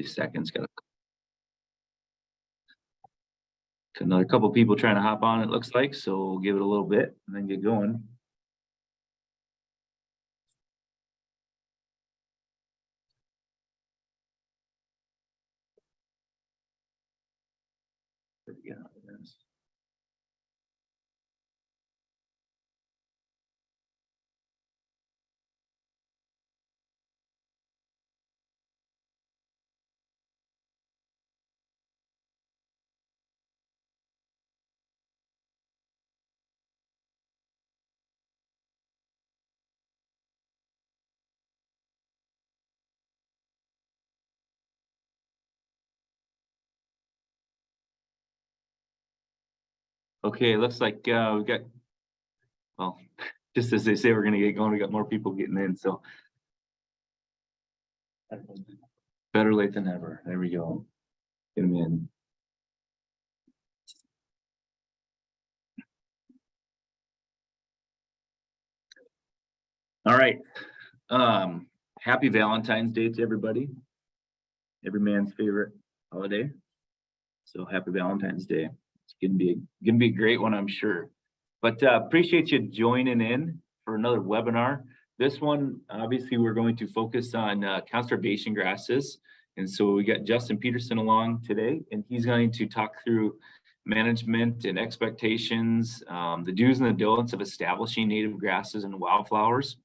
seconds. Got another couple people trying to hop on, it looks like, so we'll give it a little bit and then get going. There we go. Okay, looks like we got, well, just as they say we're gonna get going, we got more people getting in, so better late than never. There we go. Get them in. All right. Happy Valentine's Day to everybody. Every man's favorite holiday. So happy Valentine's Day. It's gonna be a great one, I'm sure. But appreciate you joining in for another webinar. This one, obviously, we're going to focus on conservation grasses. And so we got Justin Peterson along today, and he's going to talk through management and expectations, the do's and the don'ts of establishing native grasses and wildflowers,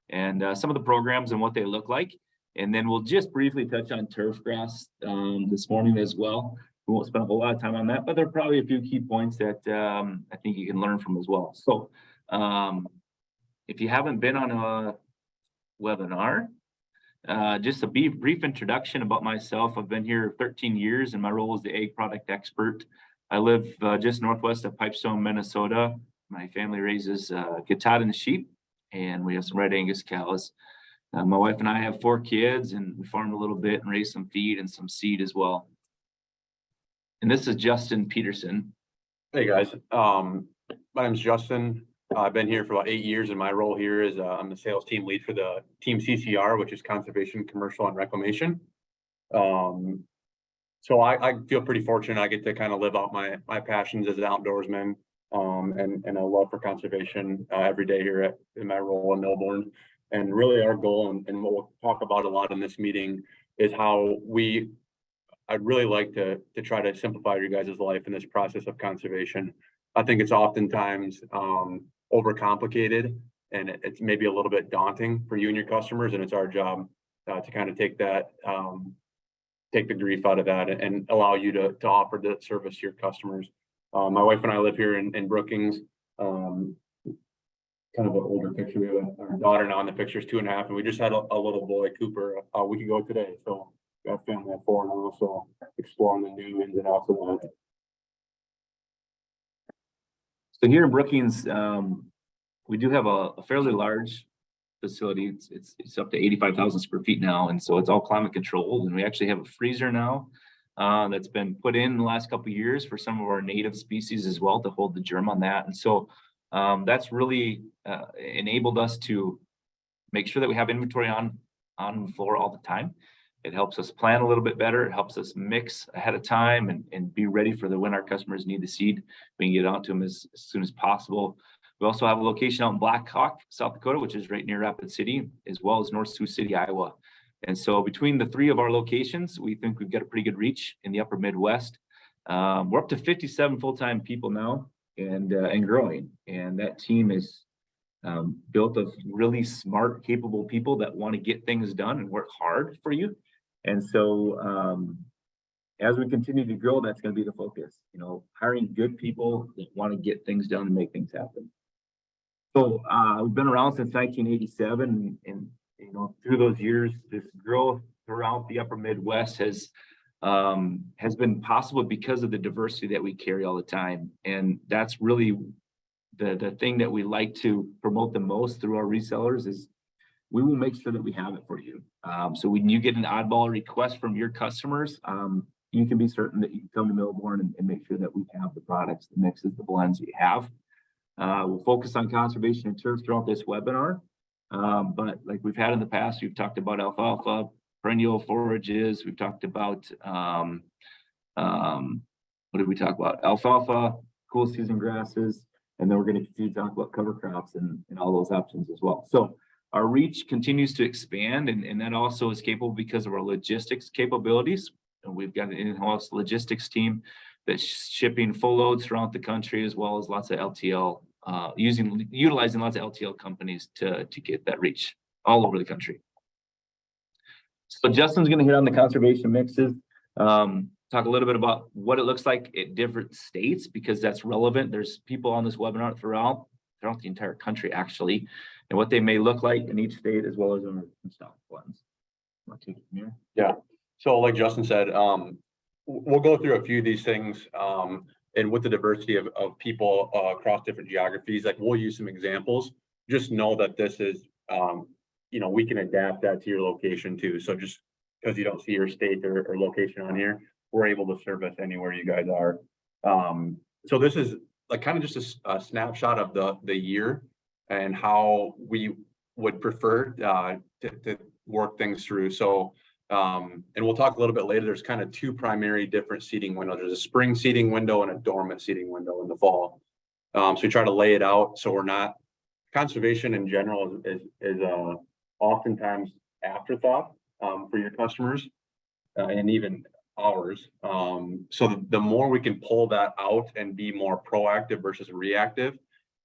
and some of the programs and what they look like. And then we'll just briefly touch on turf grass this morning as well. We won't spend a whole lot of time on that, but there are probably a few key points that I think you can learn from as well. So if you haven't been on a webinar, just a brief introduction about myself. I've been here 13 years and my role is the egg product expert. I live just northwest of Pipestone, Minnesota. My family raises Katahdin sheep, and we have some Red Angus cows. My wife and I have 4 kids, and we farm a little bit and raise some feed and some seed as well. And this is Justin Peterson. Hey guys, my name's Justin. I've been here for about 8 years, and my role here is I'm the sales team lead for the team CCR, which is Conservation, Commercial, and Reclamation. So I feel pretty fortunate. I get to kind of live out my passions as an outdoorsman, and a love for conservation every day here in my role in Millborn. And really our goal, and what we'll talk about a lot in this meeting, is how I'd really like to try to simplify your guys' life in this process of conservation. I think it's oftentimes overcomplicated, and it's maybe a little bit daunting for you and your customers, and it's our job to kind of take that, take the grief out of that and allow you to offer the service to your customers. My wife and I live here in Brookings. Kind of an older picture. We have our daughter now in the picture is 2.5, and we just had a little boy, Cooper, a week ago today. So we have family of 4 now, so exploring the new ins and outs of that. So here in Brookings, we do have a fairly large facility. It's up to 85,000 square feet now, and so it's all climate controlled. And we actually have a freezer now that's been put in the last couple of years for some of our native species as well to hold the germ on that. And so that's really enabled us to make sure that we have inventory on the floor all the time. It helps us plan a little bit better. It helps us mix ahead of time and be ready for when our customers need the seed. We can get it out to them as soon as possible. We also have a location out in Black Hawk, South Dakota, which is right near Rapid City, as well as North Sioux City, Iowa. And so between the 3 of our locations, we think we've got a pretty good reach in the upper Midwest. We're up to 57 full-time people now and growing. And that team is built of really smart, capable people that want to get things done and work hard for you. And so as we continue to grow, that's going to be the focus, hiring good people that want to get things done and make things happen. So we've been around since 1987, and through those years, this growth throughout the upper Midwest has been possible because of the diversity that we carry all the time. And that's really the thing that we like to promote the most through our resellers is we will make sure that we have it for you. So when you get an oddball request from your customers, you can be certain that you can come to Millborn and make sure that we have the products, the mixes, the blends that you have. We'll focus on conservation and turf throughout this webinar. But like we've had in the past, we've talked about alfalfa, perennial forages. We've talked about, what did we talk about? Alfalfa, cool season grasses, and then we're going to continue to talk about cover crops and all those options as well. So our reach continues to expand, and that also is capable because of our logistics capabilities. And we've got an in-house logistics team that's shipping full loads throughout the country, as well as lots of LTL, utilizing lots of LTL companies to get that reach all over the country. So Justin's going to hit on the conservation mixes, talk a little bit about what it looks like at different states, because that's relevant. There's people on this webinar throughout the entire country, actually, and what they may look like in each state, as well as in stock ones. Want to take it from here? Yeah. So like Justin said, we'll go through a few of these things, and with the diversity of people across different geographies, like we'll use some examples. Just know that this is, we can adapt that to your location too. So just because you don't see your state or location on here, we're able to service anywhere you guys are. So this is like kind of just a snapshot of the year and how we would prefer to work things through. So, and we'll talk a little bit later, there's kind of two primary different seeding windows. There's a spring seeding window and a dormant seeding window in the fall. So we try to lay it out so we're not, conservation in general is oftentimes afterthought for your customers and even ours. So the more we can pull that out and be more proactive versus reactive,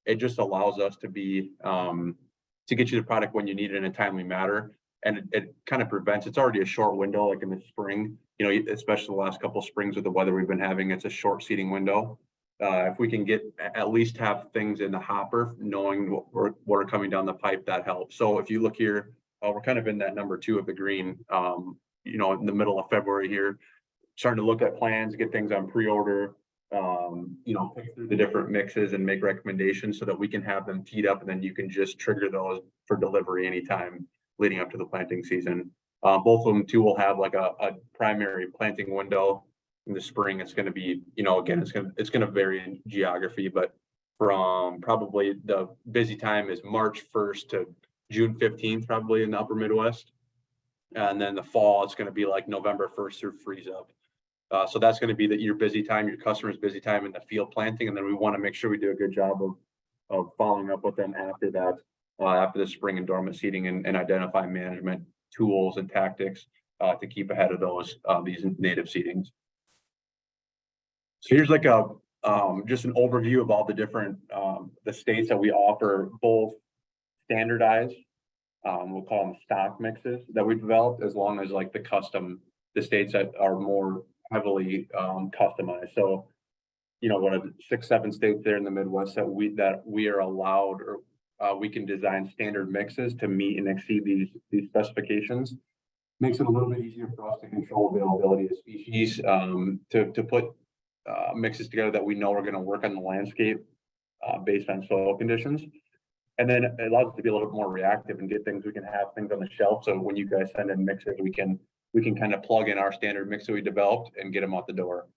it just allows us to be to get you the product when you need it in a timely manner. And it kind of prevents, it's already a short window, like in the spring, especially the last couple of springs with the weather we've been having, it's a short seeding window. If we can get at least have things in the hopper, knowing what are coming down the pipe, that helps. So if you look here, we're kind of in that number 2 of the green, in the middle of February here, starting to look at plans, get things on pre-order, pick through the different mixes and make recommendations so that we can have them teed up, and then you can just trigger those for delivery anytime leading up to the planting season. Both of them too will have like a primary planting window. In the spring, it's going to be, again, it's going to vary in geography, but from probably the busy time is March 1st to June 15th, probably in the upper Midwest. And then the fall, it's going to be like November 1st through freeze up. So that's going to be your busy time, your customer's busy time in the field planting. And then we want to make sure we do a good job of following up with them after that, after the spring and dormant seeding, and identify management tools and tactics to keep ahead of these native seedings. So here's like just an overview of all the different the states that we offer both standardized, we'll call them stock mixes that we developed, as long as like the states that are more heavily customized. So, what are 6-7 states there in the Midwest that we are allowed, or we can design standard mixes to meet and exceed these specifications. Makes it a little bit easier for us to control availability of species, to put mixes together that we know are going to work on the landscape based on soil conditions. And then it allows us to be a little bit more reactive and get things, we can have things on the shelf. So when you guys send in mixes, we can kind of plug in our standard mix that we developed and get them out the door.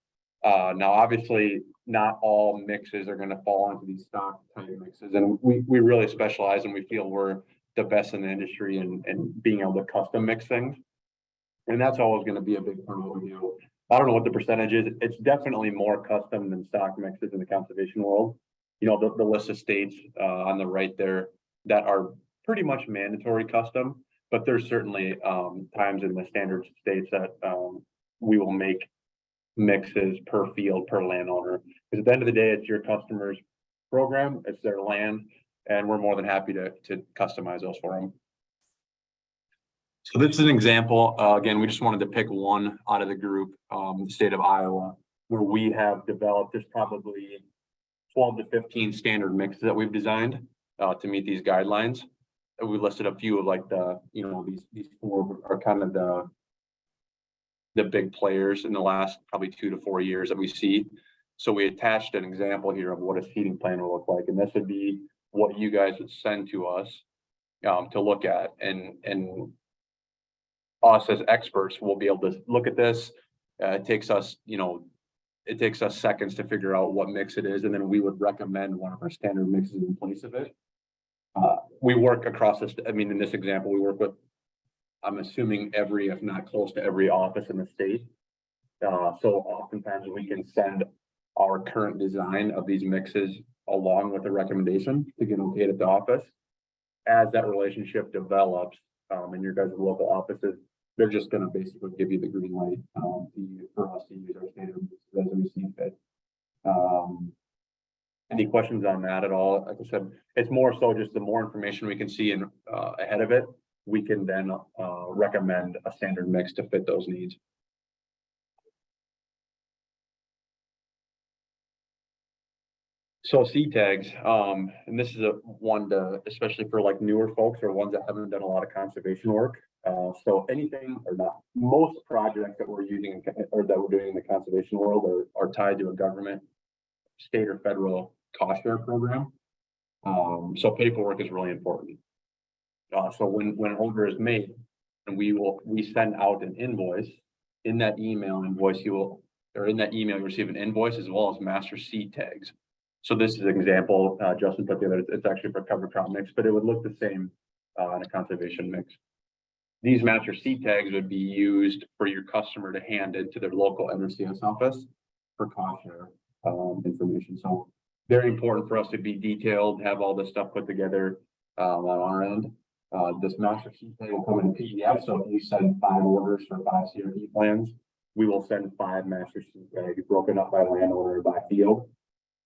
Now, obviously, not all mixes are going to fall into these stock type mixes. And we really specialize, and we feel we're the best in the industry in being able to custom mix things. And that's always going to be a big part of what we do. I don't know what the percentage is. It's definitely more custom than stock mixes in the conservation world. The list of states on the right there that are pretty much mandatory custom, but there's certainly times in the standard states that we will make mixes per field, per landowner. Because at the end of the day, it's your customer's program, it's their land, and we're more than happy to customize those for them. So this is an example. Again, we just wanted to pick one out of the group, the state of Iowa, where we have developed, there's probably 12 to 15 standard mixes that we've designed to meet these guidelines. And we listed a few of like these 4 are kind of the big players in the last probably 2 to 4 years that we see. So we attached an example here of what a seeding plan will look like. And this would be what you guys would send to us to look at, and us as experts will be able to look at this. It takes us seconds to figure out what mix it is, and then we would recommend one of our standard mixes in place of it. We work across this. I mean, in this example, we work with I'm assuming every, if not close to every office in the state. So oftentimes we can send our current design of these mixes along with the recommendation to get okayed at the office. As that relationship develops, in your guys' local offices, they're just gonna basically give you the green light, for us to use our standard mixes as we see fit. Any questions on that at all? Like I said, it's more so just the more information we can see in, ahead of it, we can then, recommend a standard mix to fit those needs. So C tags, and this is a one to, especially for like newer folks or ones that haven't done a lot of conservation work. So anything or not, most projects that we're using or that we're doing in the conservation world are tied to a government, state or federal cost share program. So paperwork is really important. So when an order is made and we send out an invoice, in that email invoice, in that email, you receive an invoice as well as master seed tags. So this is an example, Justin put together, it's actually for cover crop mix, but it would look the same in a conservation mix. These master seed tags would be used for your customer to hand into their local NRCS office for cost share information. So very important for us to be detailed, have all this stuff put together on our end. This master seed tag will come in PDF. So if you send 5 orders for 5 CRP plans, we will send 5 master seed tags broken up by landowner or by field.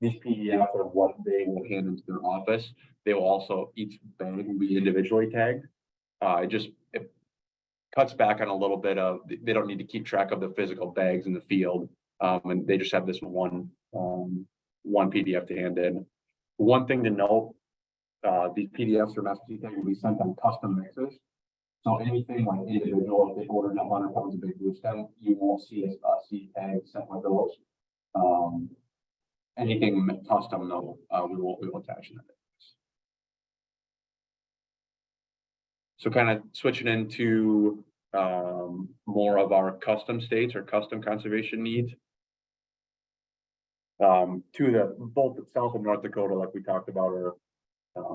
These PDFs are what they will hand into their office. They will also, each bag will be individually tagged. It cuts back on a little bit of, they don't need to keep track of the physical bags in the field. And they just have this one PDF to hand in. One thing to note, these PDFs or master seed tags will be sent on custom mixes. So anything like individual, if they ordered 100 pounds of big blue stem, you won't see a seed tag sent with those. Anything custom though, we will attach in that. So kind of switching into more of our custom states or custom conservation needs. Both South and North Dakota, like we talked about, are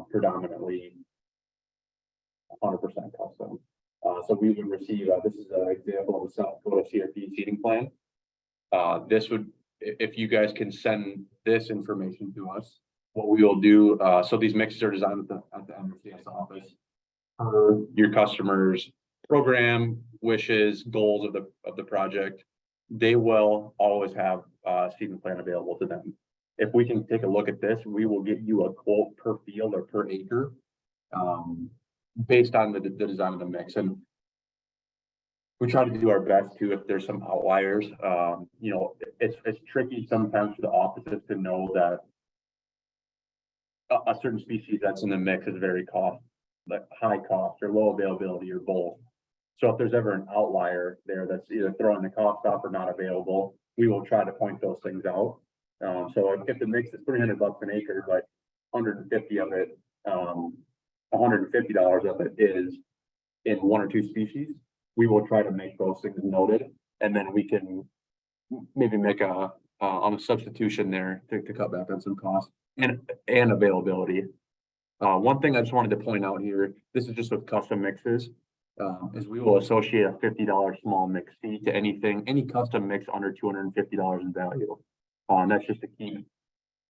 predominantly 100% custom. So we would receive, this is an example of the South Dakota CRP seeding plan. This would, if you guys can send this information to us, what we will do, so these mixes are designed at the NRCS office per your customers' program, wishes, goals of the project. They will always have a seeding plan available to them. If we can take a look at this, we will get you a quote per field or per acre, based on the design of the mix. And we try to do our best too, if there's some outliers. You know, it's tricky sometimes for the offices to know that a certain species that's in the mix is very high cost or low availability or both. So if there's ever an outlier there that's either throwing the cost off or not available, we will try to point those things out. So if the mix is $300 an acre, but 150 of it, $150 of it is in 1 or 2 species, we will try to make those things noted, and then we can maybe make on a substitution there to cut back on some cost and availability. One thing I just wanted to point out here, this is just with custom mixes, is we will associate a $50 small mix fee to any custom mix under $250 in value. That's just to keep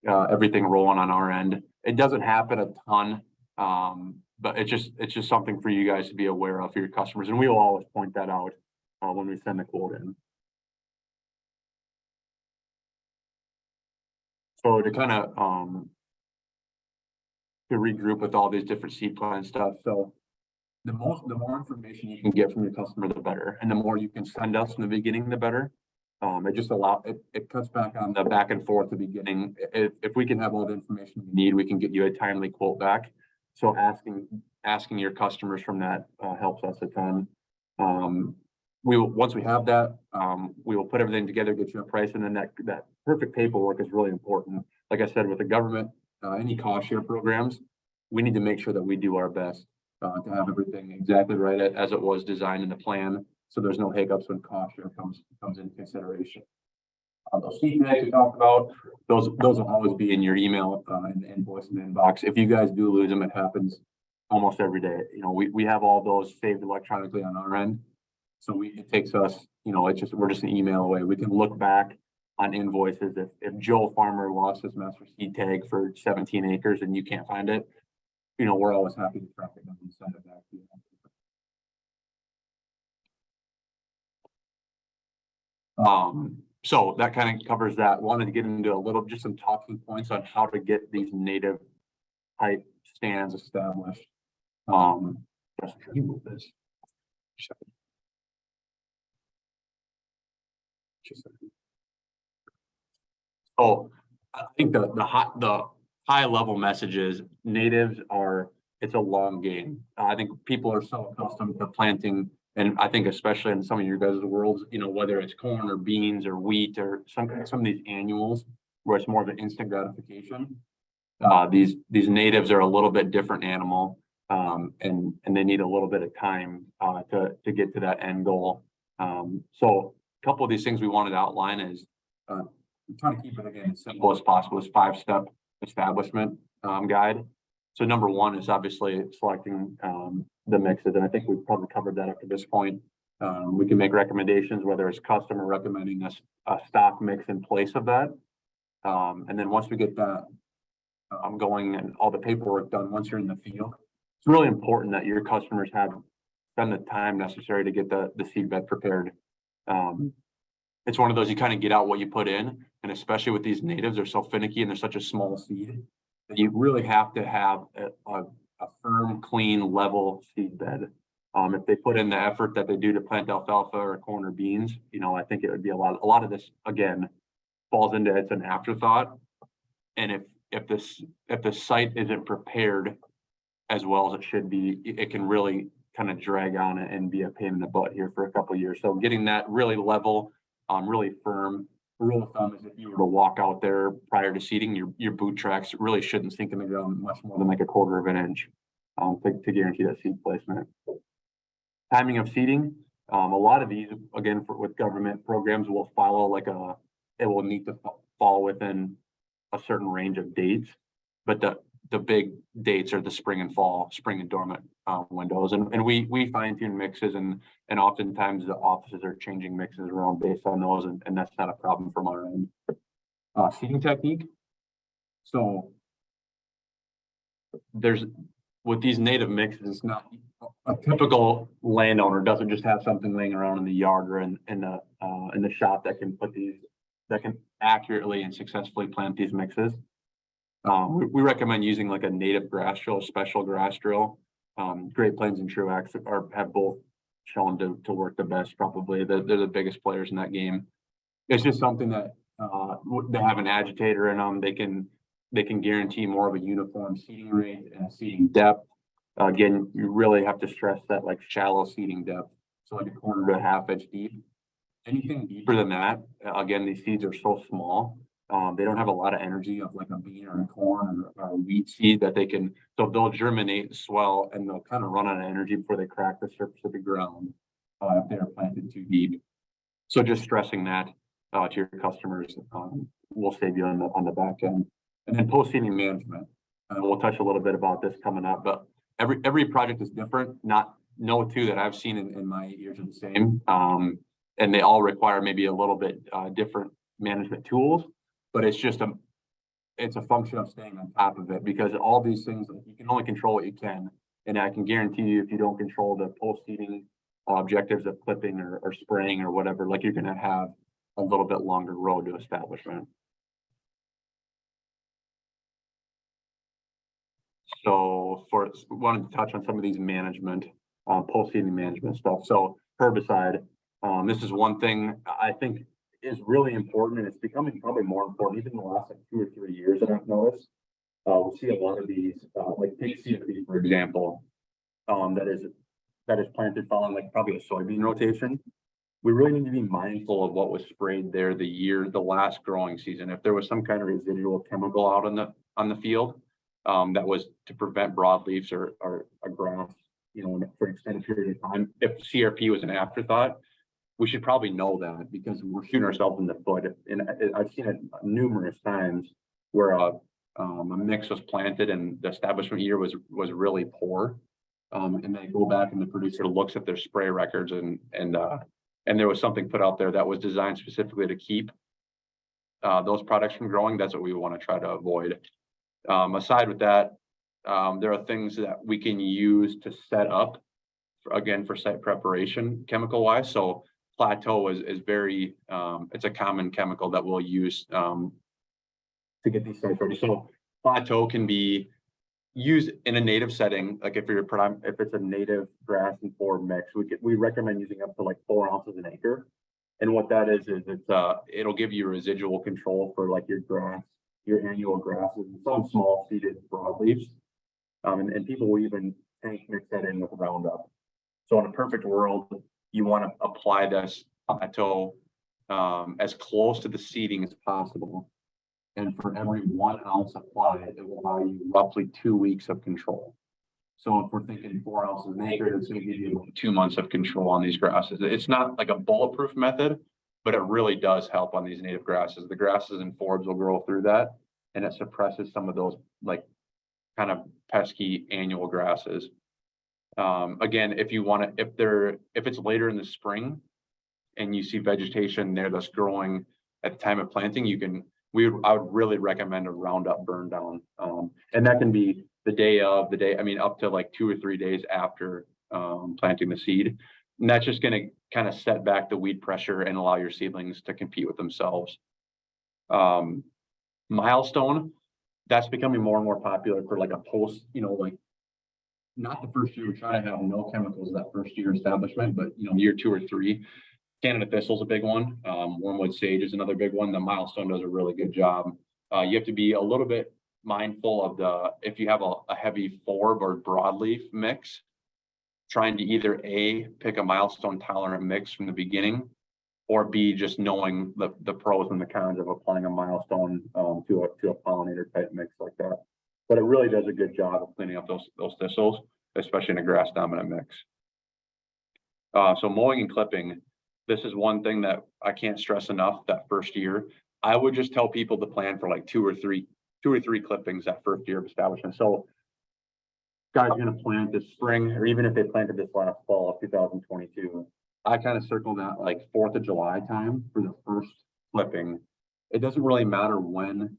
everything rolling on our end. It doesn't happen a ton, but it's just something for you guys to be aware of for your customers, and we will always point that out when we send the quote in. So to kind of to regroup with all these different seed plan stuff. So the more information you can get from your customer, the better, and the more you can send us in the beginning, the better. It cuts back on the back and forth at the beginning. If we can have all the information we need, we can get you a timely quote back. So asking your customers from that helps us a ton. Once we have that, we will put everything together, get you a price, and then that perfect paperwork is really important. Like I said, with the government, any cost share programs, we need to make sure that we do our best to have everything exactly right as it was designed in the plan, so there's no hiccups when cost share comes into consideration. Those seed tags we talked about, those will always be in your email and invoice and inbox. If you guys do lose them, it happens almost every day. You know, we have all those saved electronically on our end. So it takes us, you know, we're just an email away. We can look back on invoices. If Joe Farmer lost his master seed tag for 17 acres and you can't find it, you know, we're always happy to track it down and send it back to you. So that kind of covers that. Wanted to get into just some talking points on how to get these native type stands established. Just remove this. So I think the high level message is natives it's a long game. I think people are so accustomed to planting, and I think especially in some of your guys' worlds, you know, whether it's corn or beans or wheat or some of these annuals where it's more of an instant gratification. These natives are a little bit different animal, and they need a little bit of time to get to that end goal. So a couple of these things we wanted to outline is trying to keep it again as simple as possible. Is 5-step establishment guide. So number one is obviously selecting the mixes, and I think we've probably covered that up to this point. We can make recommendations, whether it's customer recommending a stock mix in place of that. And then once we get that going and all the paperwork done, once you're in the field, it's really important that your customers spend the time necessary to get the seed bed prepared. It's one of those, you kind of get out what you put in, and especially with these natives, they're so finicky and they're such a small seed that you really have to have a firm, clean, level seed bed. If they put in the effort that they do to plant alfalfa or corn or beans, you know, I think it would be a lot of this, again, falls into it's an afterthought. And if the site isn't prepared as well as it should be, it can really kind of drag on it and be a pain in the butt here for a couple of years. So getting that really level, really firm. The rule of thumb is if you were to walk out there prior to seeding, your boot tracks really shouldn't sink in the ground much more than like a 1/4 of an inch to guarantee that seed placement. Timing of seeding. A lot of these, again, with government programs, will follow it will need to fall within a certain range of dates, but the big dates are the spring and fall, spring and dormant windows, and we fine tune mixes, and oftentimes the offices are changing mixes around based on those, and that's not a problem from our end. Seeding technique. So with these native mixes, it's not a typical landowner doesn't just have something laying around in the yard or in the shop that can accurately and successfully plant these mixes. We recommend using like a native grass drill, special grass drill. Great Plains and Truax have both shown to work the best. Probably they're the biggest players in that game. It's just something that they have an agitator in them. They can guarantee more of a uniform seeding rate and seeding depth. Again, you really have to stress that like shallow seeding depth, so like a 1/4 to a 1/2 inch deep. Anything deeper than that, again, these seeds are so small. They don't have a lot of energy of like a bean or a corn or a wheat seed that so they'll germinate, swell, and they'll kind of run out of energy before they crack the surface of the ground if they're planted too deep. So just stressing that to your customers will save you on the back end. And then post-seeding management. We'll touch a little bit about this coming up, but every project is different. No two that I've seen in my years are the same. And they all require maybe a little bit different management tools, but it's a function of staying on top of it, because all these things, you can only control what you can. And I can guarantee you, if you don't control the post-seeding objectives of clipping or spraying or whatever, like you're going to have a little bit longer road to establishment. So wanted to touch on some of these management, post-seeding management stuff. So herbicide, this is one thing I think is really important, and it's becoming probably more important even in the last 2 or 3 years that I've noticed. We'll see a lot of these, like pig CFB, for example, that is planted following like probably a soybean rotation. We really need to be mindful of what was sprayed there the last growing season. If there was some kind of residual chemical out on the field, that was to prevent broadleafs or grass, you know, for an extended period of time. If CRP was an afterthought, we should probably know that, because we're shooting ourselves in the foot. And I've seen it numerous times where a mix was planted and the establishment year was really poor. And they go back and the producer looks at their spray records and there was something put out there that was designed specifically to keep those products from growing. That's what we want to try to avoid. Aside with that, there are things that we can use to set up for site preparation chemical wise. So Plateau is very, it's a common chemical that we'll use to get these sites ready. So Plateau can be used in a native setting, like if it's a native grass and forb mix, we recommend using up to like 4 ounces an acre. And what that is it'll give you residual control for like your grass, your annual grasses, and some small seeded broadleaves. And people will even tank mix that in with Roundup. So in a perfect world, you want to apply this Plateau as close to the seeding as possible. And for every 1 ounce applied, it will allow you roughly 2 weeks of control. So if we're thinking 4 ounces an acre, it's going to give you about 2 months of control on these grasses. It's not like a bulletproof method, but it really does help on these native grasses. The grasses and forbs will grow through that, and it suppresses some of those like kind of pesky annual grasses. Again, if you want to, if it's later in the spring and you see vegetation there that's growing at the time of planting, I would really recommend a Roundup burn down. And that can be the day, I mean, up to like 2 or 3 days after planting the seed. And that's just going to kind of set back the weed pressure and allow your seedlings to compete with themselves. Milestone, that's becoming more and more popular for like a post, like not the first year. We try to have no chemicals that first year establishment, but year 2 or 3. Canada thistle is a big one. Wormwood sage is another big one. The Milestone does a really good job. You have to be a little bit mindful of if you have a heavy forb or broadleaf mix, trying to either A, pick a Milestone tolerant mix from the beginning, or B, just knowing the pros and the cons of applying a Milestone to a pollinator type mix like that. But it really does a good job of cleaning up those thistles, especially in a grass dominant mix. So mowing and clipping. This is one thing that I can't stress enough that first year. I would just tell people to plan for like 2 or 3 clippings that first year of establishment. So guys are going to plant this spring, or even if they planted this last fall of 2022, I kind of circle that like 4th of July time for the first clipping. It doesn't really matter when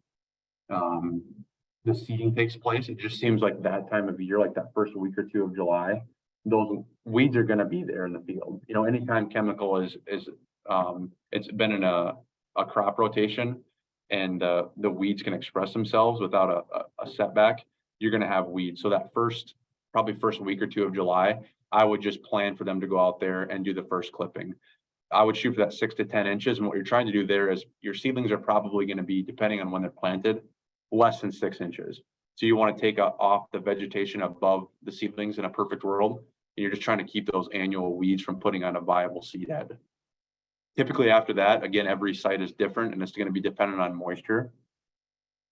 the seeding takes place. It just seems like that time of year, like that first week or 2 of July, those weeds are going to be there in the field. Anytime chemical is it's been in a crop rotation and the weeds can express themselves without a setback, you're going to have weeds. So that probably first week or 2 of July, I would just plan for them to go out there and do the first clipping. I would shoot for that 6 to 10 inches. And what you're trying to do there is your seedlings are probably going to be, depending on when they're planted, less than 6 inches. So you want to take off the vegetation above the seedlings in a perfect world. And you're just trying to keep those annual weeds from putting on a viable seed head. Typically after that, again, every site is different and it's going to be dependent on moisture.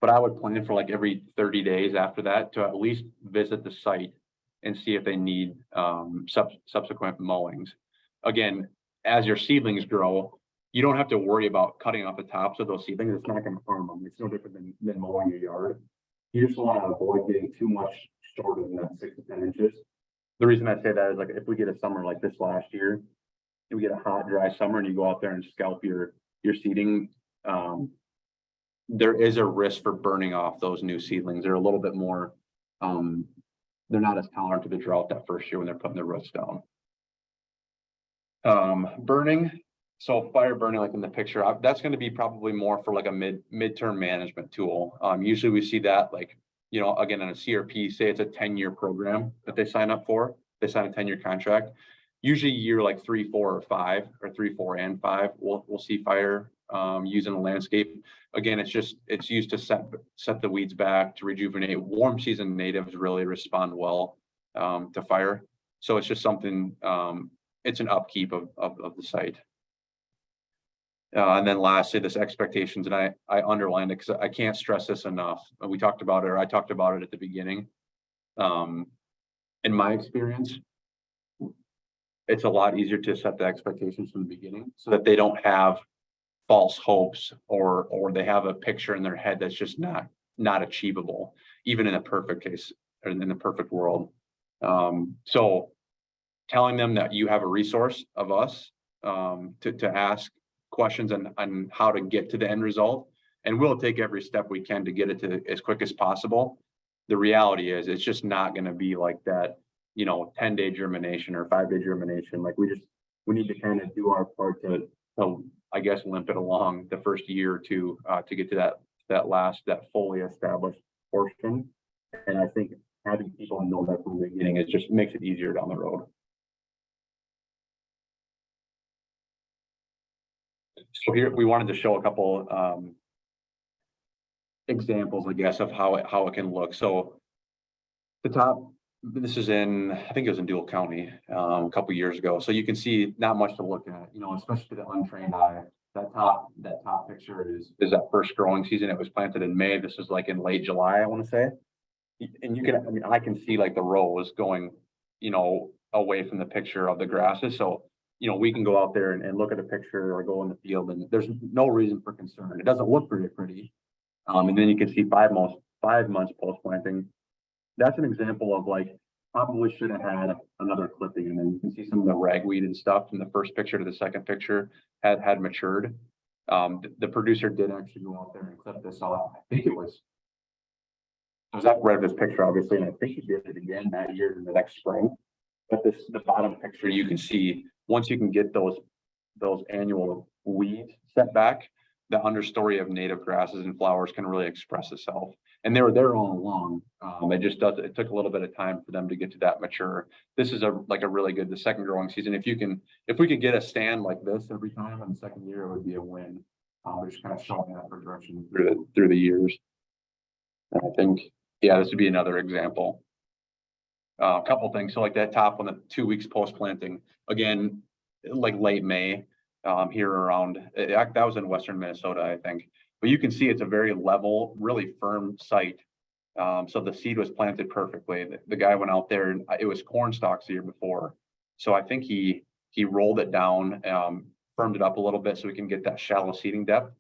But I would plan for like every 30 days after that to at least visit the site and see if they need subsequent mowings. Again, as your seedlings grow, you don't have to worry about cutting off the tops of those seedlings. It's not going to harm them. It's no different than mowing your yard. You just want to avoid getting too much shorter than that 6 to 10 inches. The reason I say that is like if we get a summer like this last year, we get a hot, dry summer and you go out there and scalp your seeding, there is a risk for burning off those new seedlings. They're a little bit more, they're not as tolerant to the drought that first year when they're putting their roots down. Burning, so fire burning like in the picture, that's going to be probably more for like a midterm management tool. Usually we see that like, again, on a CRP, say it's a 10-year program that they sign up for. They sign a 10-year contract. Usually year like 3, 4, or 5, or 3, 4, and 5, we'll see fire used in the landscape. Again, it's used to set the weeds back, to rejuvenate. Warm season natives really respond well to fire. So it's just something, it's an upkeep of the site. And then lastly, this expectations, and I underlined it because I can't stress this enough. We talked about it, or I talked about it at the beginning. In my experience, it's a lot easier to set the expectations from the beginning so that they don't have false hopes or they have a picture in their head that's just not not achievable, even in a perfect case or in the perfect world. So telling them that you have a resource of us to ask questions on how to get to the end result, and we'll take every step we can to get it to as quick as possible. The reality is it's just not going to be like that, 10-day germination or 5-day germination. Like we need to kind of do our part to I guess limp it along the first year or two to get to that fully established portion. And I think having people know that from the beginning, it just makes it easier down the road. So here we wanted to show a couple examples, I guess, of how it can look. So the top, this is I think it was in Dual County a couple years ago. So you can see not much to look at, especially to the untrained eye. That top picture is that first growing season. It was planted in May. This is like in late July, I want to say. And I can see like the rows going, away from the picture of the grasses. So, we can go out there and look at a picture or go in the field, and there's no reason for concern. It doesn't look very pretty. And then you can see 5 months post planting. That's an example of like, probably should have had another clipping. And then you can see some of the ragweed and stuff from the first picture to the second picture had matured. The producer did actually go out there and clip this off. I think it was that right of this picture, obviously, and I think he did it again that year in the next spring. But the bottom picture, you can see once you can get those annual weeds set back, the understory of native grasses and flowers can really express itself. And they were there all along. It took a little bit of time for them to get to that mature. This is a really good, the second growing season. If we could get a stand like this every time in the second year, it would be a win. We're just kind of showing that progression through the years. And I think, yeah, this would be another example. A couple things. So like that top one, the 2 weeks post planting, again, like late May, here around, that was in western Minnesota, I think. But you can see it's a very level, really firm site. So the seed was planted perfectly. The guy went out there, and it was corn stalks the year before. So I think he rolled it down, firmed it up a little bit so we can get that shallow seeding depth.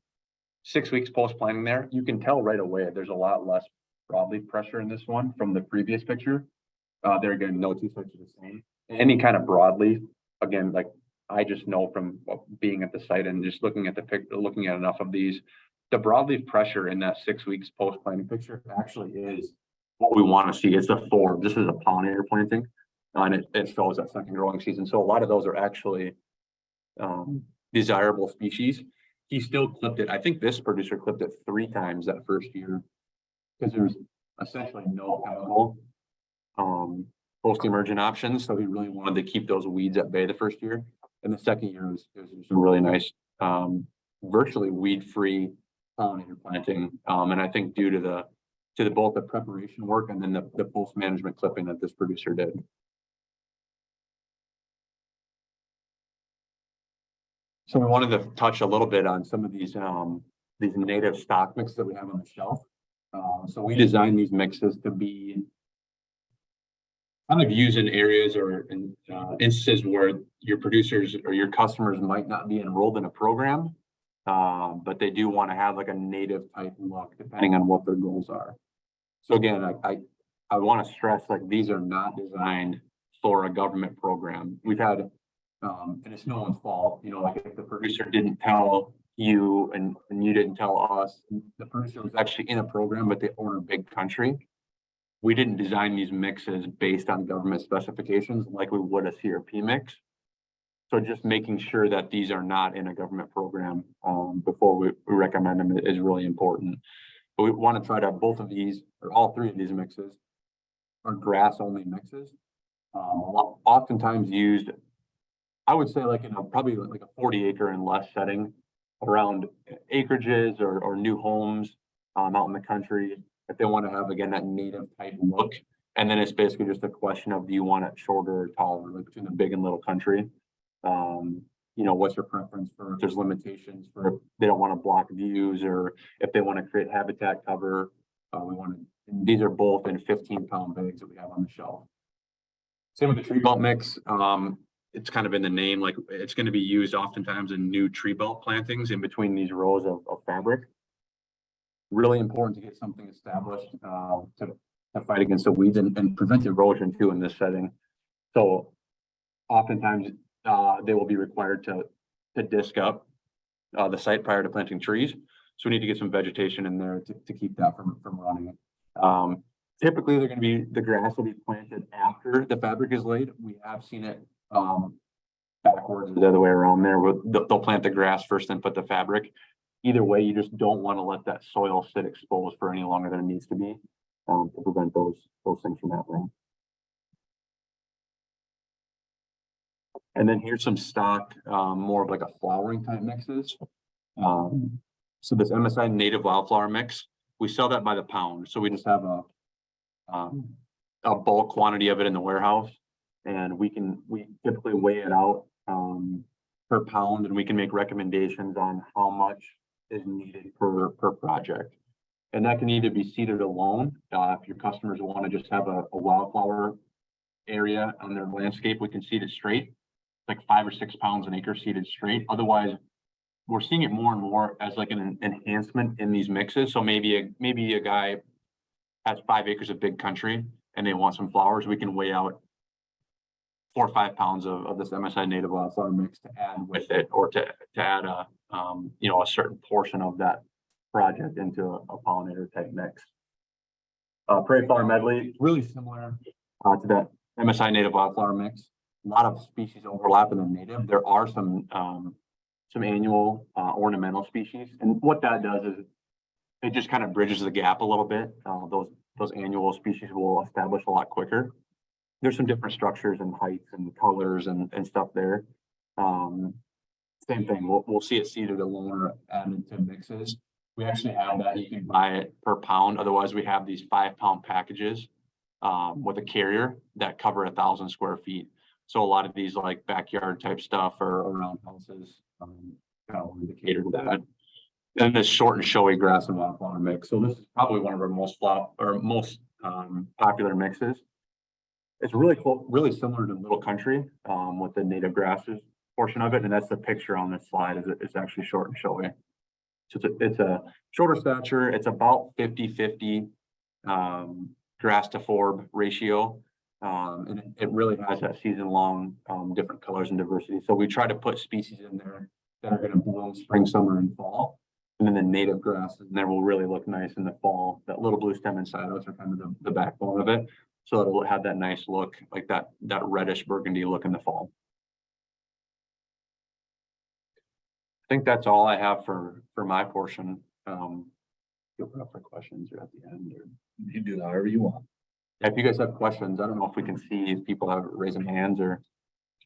6 weeks post planting there, you can tell right away there's a lot less broadleaf pressure in this one from the previous picture. There again, no two sites are the same. Any kind of broadleaf, again, like I just know from being at the site and just looking at the picture, looking at enough of these, the broadleaf pressure in that 6 weeks post planting picture actually is what we want to see. It's a form. This is a pollinator planting, and it shows that second growing season. So a lot of those are actually desirable species. He still clipped it. I think this producer clipped it 3 times that first year because there's essentially no chemical post-emergent options. So he really wanted to keep those weeds at bay the first year. And the second year was some really nice, virtually weed-free pollinator planting. And I think due to both the preparation work and then the post-management clipping that this producer did. So we wanted to touch a little bit on some of these native stock mixes that we have on the shelf. So we designed these mixes to be kind of used in areas or in instances where your producers or your customers might not be enrolled in a program, but they do want to have like a native type look depending on what their goals are. So again, I want to stress, like, these are not designed for a government program. We've had, and it's no one's fault, like if the producer didn't tell you and you didn't tell us, the producer was actually in a program, but they own a big country. We didn't design these mixes based on government specifications like we would a CRP mix. So just making sure that these are not in a government program before we recommend them is really important. But we want to try to have both of these, or all 3 of these mixes, are grass only mixes. Oftentimes used, I would say, like in probably like a 40 acre and less setting around acreages or new homes out in the country. If they want to have, again, that native type look. And then it's basically just a question of, do you want it shorter or taller, like between the big and little country? What's your preference for if there's limitations for if they don't want to block views or if they want to create habitat cover. These are both in 15-pound bags that we have on the shelf. Same with the tree belt mix. It's kind of in the name, like it's going to be used oftentimes in new tree belt plantings in between these rows of fabric. really important to get something established to fight against the weeds and prevent erosion too in this setting. So oftentimes they will be required to disc up the site prior to planting trees. So we need to get some vegetation in there to keep that from running. Typically, they're going to be the grass will be planted after the fabric is laid. We have seen it backwards the other way around there. They'll plant the grass first, then put the fabric. Either way, you just don't want to let that soil sit exposed for any longer than it needs to be to prevent those things from happening. And then here's some stock, more of like a flowering type mixes. So this MSI native wildflower mix, we sell that by the pound. So we just have a bulk quantity of it in the warehouse, and we typically weigh it out per pound, and we can make recommendations on how much is needed per project. And that can either be seeded alone. If your customers want to just have a wildflower area on their landscape, we can seed it straight, like 5 or 6 pounds an acre seeded straight. Otherwise, we're seeing it more and more as like an enhancement in these mixes. So maybe a guy has 5 acres of big country and they want some flowers. We can weigh out 4 or 5 pounds of this MSI native wildflower mix to add with it, or to add a certain portion of that project into a pollinator type mix. Prairie flower medley, really similar to that MSI native wildflower mix. A lot of species overlap in the native. There are some annual ornamental species, and what that does is it just kind of bridges the gap a little bit. Those annual species will establish a lot quicker. There's some different structures and heights and colors and stuff there. Same thing, we'll see it seeded alone or added to mixes. We actually have that. You can buy it per pound. Otherwise, we have these 5-pound packages with a carrier that cover 1,000 square feet. So a lot of these like backyard type stuff or around houses kind of wanted to cater to that. And this short and showy grass and wildflower mix. So this is probably one of our most popular mixes. It's really cool, really similar to Little Country with the native grasses portion of it. And that's the picture on this slide. It's actually short and showy. So it's a shorter stature. It's about 50-50 grass to forb ratio. And it really has that season long different colors and diversity. So we try to put species in there that are going to bloom spring, summer, and fall. And then the native grasses in there will really look nice in the fall. That little blue stem and silos are kind of the backbone of it. So it'll have that nice look, like that reddish burgundy look in the fall. I think that's all I have for my portion. You'll put up for questions or at the end, or You can do that however you want. if you guys have questions, I don't know if we can see if people have raising hands or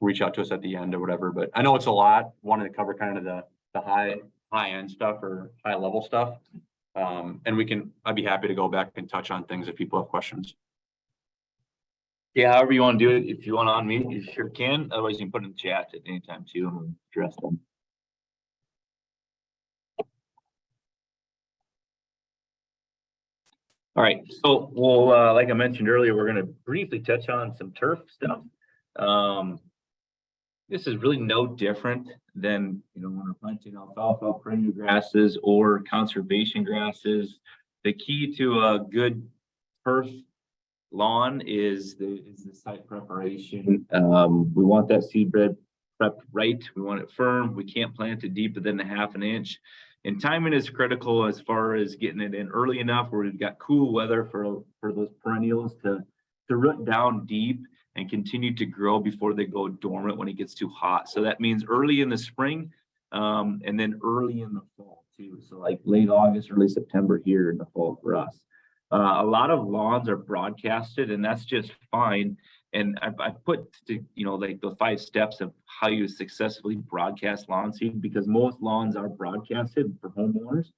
reach out to us at the end or whatever, but I know it's a lot. Wanted to cover kind of the high end stuff or high level stuff. And I'd be happy to go back and touch on things if people have questions. Yeah, however you want to do it. If you want to unmute, you sure can. Otherwise, you can put in the chat at any time too, and we'll address them. All right, so we'll, like I mentioned earlier, we're going to briefly touch on some turf stuff. This is really no different than, when we're planting alfalfa, perennial grasses, or conservation grasses. The key to a good turf lawn is the site preparation. We want that seed bed prepped right. We want it firm. We can't plant it deeper than 1/2 inch. And timing is critical as far as getting it in early enough where we've got cool weather for those perennials to root down deep and continue to grow before they go dormant when it gets too hot. So that means early in the spring, and then early in the fall too. So like late August, early September here in the fall for us. A lot of lawns are broadcasted, and that's just fine. And I put like the 5 steps of how you successfully broadcast lawn seed, because most lawns are broadcasted for homeowners.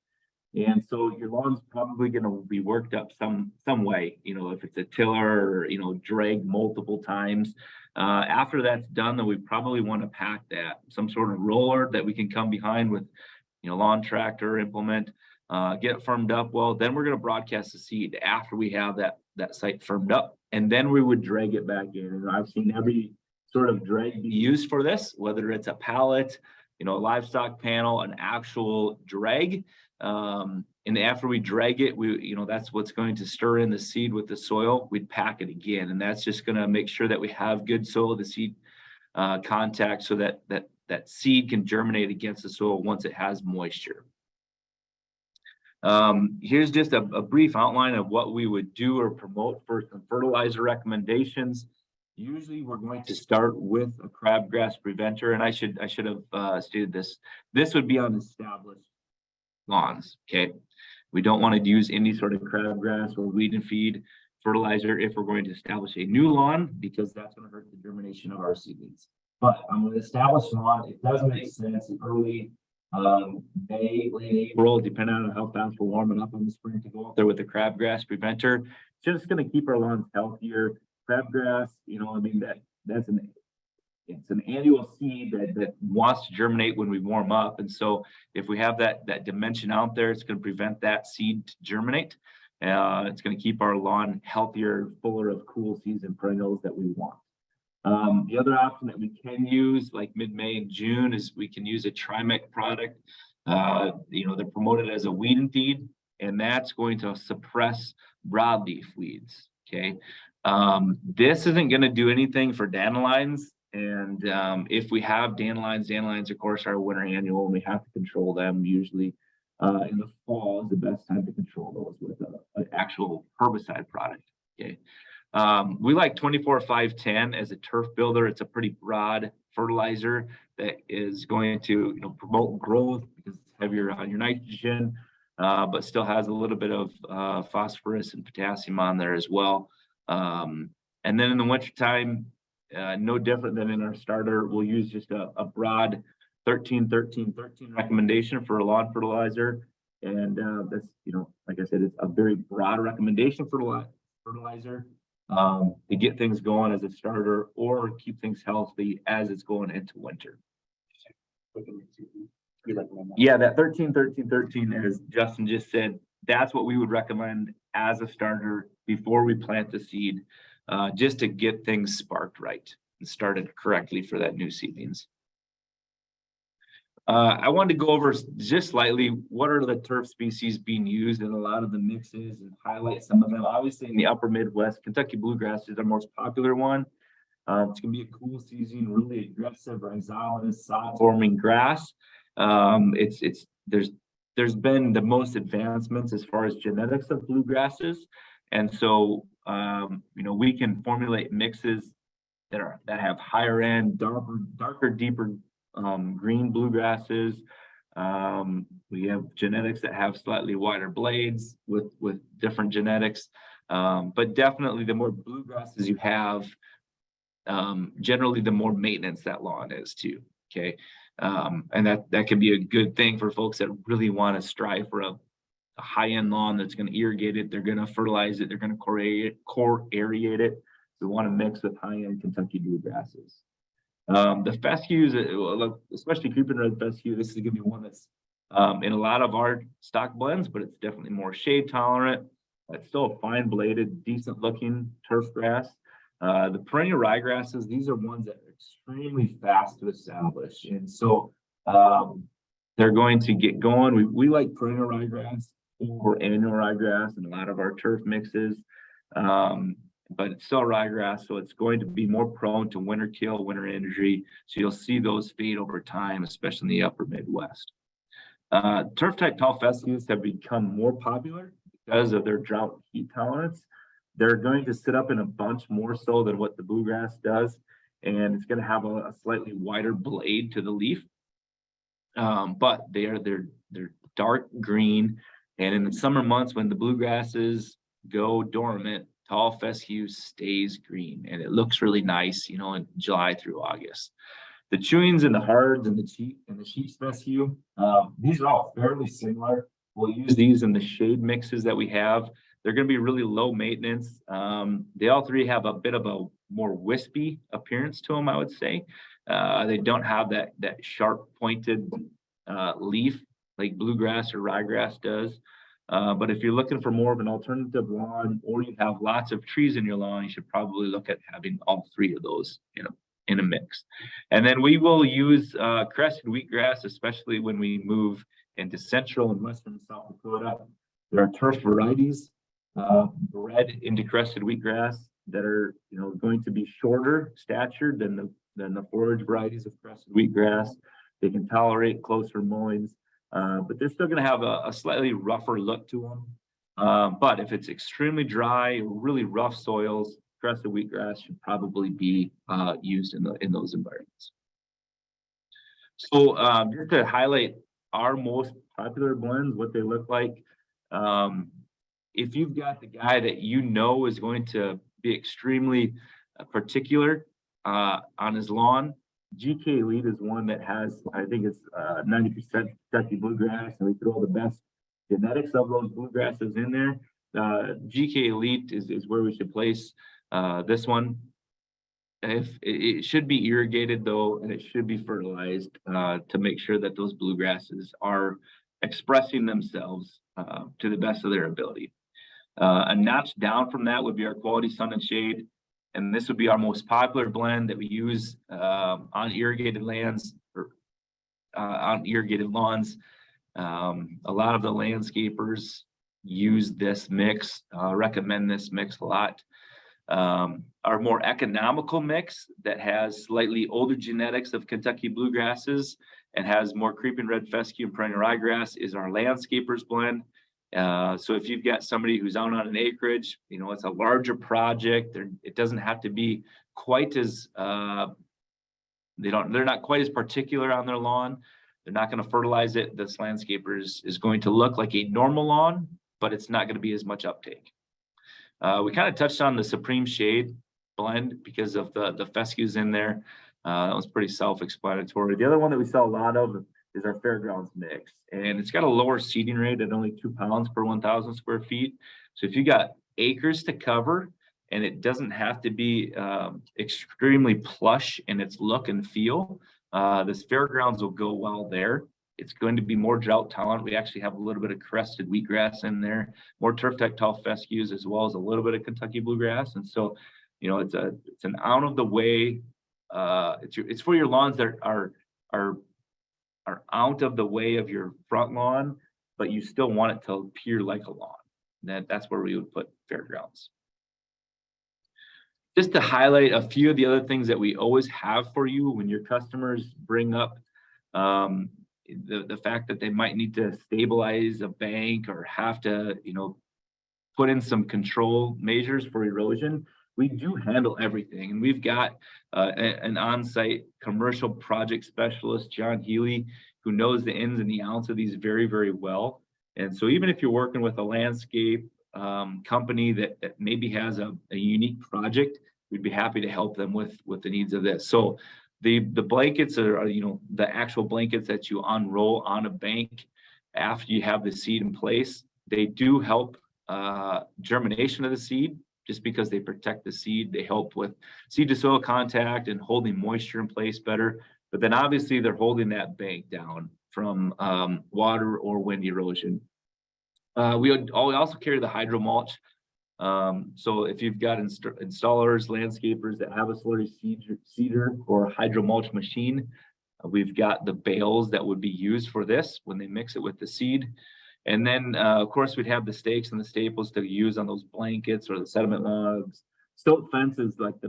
And so your lawn's probably going to be worked up some way, if it's a tiller or, dragged multiple times. After that's done, then we probably want to pack that, some sort of roller that we can come behind with, lawn tractor implement, get it firmed up. Well, then we're going to broadcast the seed after we have that site firmed up, and then we would drag it back in. And I've seen every sort of drag be used for this, whether it's a pallet, you know, a livestock panel, an actual drag. And after we drag it, you know, that's what's going to stir in the seed with the soil. We'd pack it again, and that's just going to make sure that we have good soil to seed contact, so that seed can germinate against the soil once it has moisture. Here's just a brief outline of what we would do or promote for some fertilizer recommendations. Usually we're going to start with a crabgrass preventer, and I should have stated this. This would be on established lawns, okay? We don't want to use any sort of crabgrass or weed and feed fertilizer if we're going to establish a new lawn, because that's going to hurt the germination of our seedlings. But on an established lawn, it does make sense early May, late April, depending on how fast we're warming up in the spring, to go out there with the crabgrass preventer. It's just going to keep our lawns healthier. Crabgrass, you know, I mean, it's an annual seed that wants to germinate when we warm up. And so if we have that dimension out there, it's going to prevent that seed to germinate. It's going to keep our lawn healthier, fuller of cool season perennials that we want. The other option that we can use, like mid-May and June, is we can use a Trimec product. You know, they're promoted as a weed and feed, and that's going to suppress broadleaf weeds. Okay. This isn't going to do anything for dandelions. And if we have dandelions, of course, are winter annual, and we have to control them. Usually in the fall is the best time to control those with an actual herbicide product. Okay. We like 24-5-10 as a turf builder. It's a pretty broad fertilizer that is going to, you know, promote growth because it's heavier on your nitrogen, but still has a little bit of phosphorus and potassium on there as well. And then in the wintertime, no different than in our starter, we'll use just a broad 13-13-13 recommendation for a lawn fertilizer. And that's, you know, like I said, it's a very broad recommendation for fertilizer to get things going as a starter or keep things healthy as it's going into winter. Yeah, that 13-13-13, as Justin just said, that's what we would recommend as a starter before we plant the seed, just to get things sparked right and started correctly for that new seedlings. I wanted to go over just slightly what are the turf species being used in a lot of the mixes and highlight some of them. Obviously, in the upper Midwest, Kentucky bluegrass is our most popular one. It's going to be a cool season, really aggressive, rhizomatous, sod-forming grass. There's been the most advancements as far as genetics of bluegrasses, and so you know, we can formulate mixes that have higher end, darker, deeper green bluegrasses. We have genetics that have slightly wider blades with different genetics, but definitely the more bluegrasses you have, generally the more maintenance that lawn is too. Okay. And that can be a good thing for folks that really want to strive for a high-end lawn that's going to irrigate it, they're going to fertilize it, they're going to core aerate it. We want to mix with high-end Kentucky bluegrasses. The fescues, especially creeping red fescue, this is going to be one that's in a lot of our stock blends, but it's definitely more shade tolerant. It's still a fine bladed, decent looking turf grass. The perennial ryegrasses, these are ones that are extremely fast to establish. And so they're going to get going. We like perennial ryegrass over annual ryegrass in a lot of our turf mixes. But it's still ryegrass, so it's going to be more prone to winter kill, winter injury. So you'll see those fade over time, especially in the upper Midwest. Turf type tall fescues have become more popular because of their drought heat tolerance. They're going to sit up in a bunch more so than what the bluegrass does, and it's going to have a slightly wider blade to the leaf. But they're dark green, and in the summer months when the bluegrasses go dormant, tall fescue stays green, and it looks really nice, you know, in July through August. The chewings and the hards and the sheep's fescue, these are all fairly similar. We'll use these in the shade mixes that we have. They're going to be really low maintenance. They all three have a bit of a more wispy appearance to them, I would say. They don't have that sharp pointed leaf like bluegrass or ryegrass does. But if you're looking for more of an alternative lawn, or you have lots of trees in your lawn, you should probably look at having all three of those in a mix. And then we will use crested wheatgrass, especially when we move into central and western South Dakota. There are turf varieties bred into crested wheatgrass that are, going to be shorter statured than the forage varieties of crested wheatgrass. They can tolerate closer mowings, but they're still going to have a slightly rougher look to them. But if it's extremely dry, really rough soils, crested wheatgrass should probably be used in those environments. So just to highlight our most popular blends, what they look like. If you've got the guy that is going to be extremely particular on his lawn, GK Elite is one that has, I think it's 90% Kentucky bluegrass, and we throw the best genetics of those bluegrasses in there. GK Elite is where we should place this one. If it should be irrigated though, and it should be fertilized to make sure that those bluegrasses are expressing themselves to the best of their ability. A notch down from that would be our Quality Sun and Shade, and this would be our most popular blend that we use on irrigated lands or on irrigated lawns. A lot of the landscapers use this mix, recommend this mix a lot. Our more economical mix that has slightly older genetics of Kentucky bluegrasses and has more creeping red fescue and perennial ryegrass is our Landscapers blend. So if you've got somebody who's out on an acreage, it's a larger project. It doesn't have to be quite as they're not quite as particular on their lawn. They're not going to fertilize it. This Landscapers is going to look like a normal lawn, but it's not going to be as much uptake. We kind of touched on the Supreme Shade blend because of the fescues in there. That was pretty self-explanatory. The other one that we sell a lot of is our Fairgrounds mix, and it's got a lower seeding rate at only 2 pounds per 1,000 square feet. So if you got acres to cover, and it doesn't have to be extremely plush in its look and feel, this Fairgrounds will go well there. It's going to be more drought tolerant. We actually have a little bit of crested wheatgrass in there, more turf type tall fescues, as well as a little bit of Kentucky bluegrass. And so, it's an out of the way. It's for your lawns that are out of the way of your front lawn, but you still want it to appear like a lawn. That's where we would put Fairgrounds. Just to highlight a few of the other things that we always have for you when your customers bring up the fact that they might need to stabilize a bank or have to, put in some control measures for erosion. We do handle everything, and we've got an on-site commercial project specialist, John Healy, who knows the ins and the outs of these very, very well. And so even if you're working with a landscape company that maybe has a unique project, we'd be happy to help them with the needs of this. So the blankets are the actual blankets that you unroll on a bank after you have the seed in place. They do help germination of the seed, just because they protect the seed. They help with seed to soil contact and holding moisture in place better. But then obviously they're holding that bank down from water or wind erosion. We also carry the hydro mulch. So if you've got installers, landscapers that have a slurry seeder or hydro mulch machine, we've got the bales that would be used for this when they mix it with the seed. And then, of course, we'd have the stakes and the staples to use on those blankets or the sediment logs. Silt fence is like the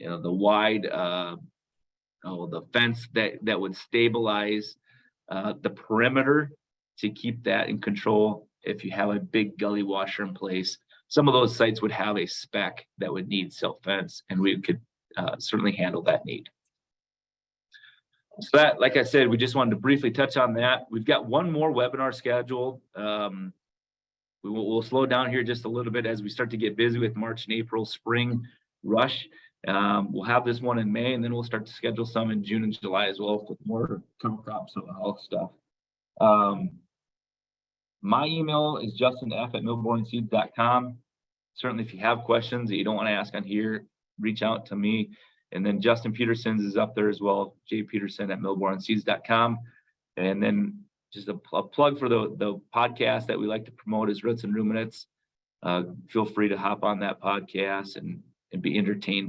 wide, the fence that would stabilize the perimeter to keep that in control. If you have a big gully washer in place, some of those sites would have a spec that would need silt fence, and we could certainly handle that need. So that, like I said, we just wanted to briefly touch on that. We've got one more webinar scheduled. We'll slow down here just a little bit as we start to get busy with March and April spring rush. We'll have this one in May, and then we'll start to schedule some in June and July as well with more cover crops and health stuff. My email is justinf@millboringseeds.com. Certainly, if you have questions that you don't want to ask on here, reach out to me. And then Justin Peterson's is up there as well, jpeterson@millboringseeds.com. And then just a plug for the podcast that we like to promote is Roots and Ruminants. Feel free to hop on that podcast and be entertained by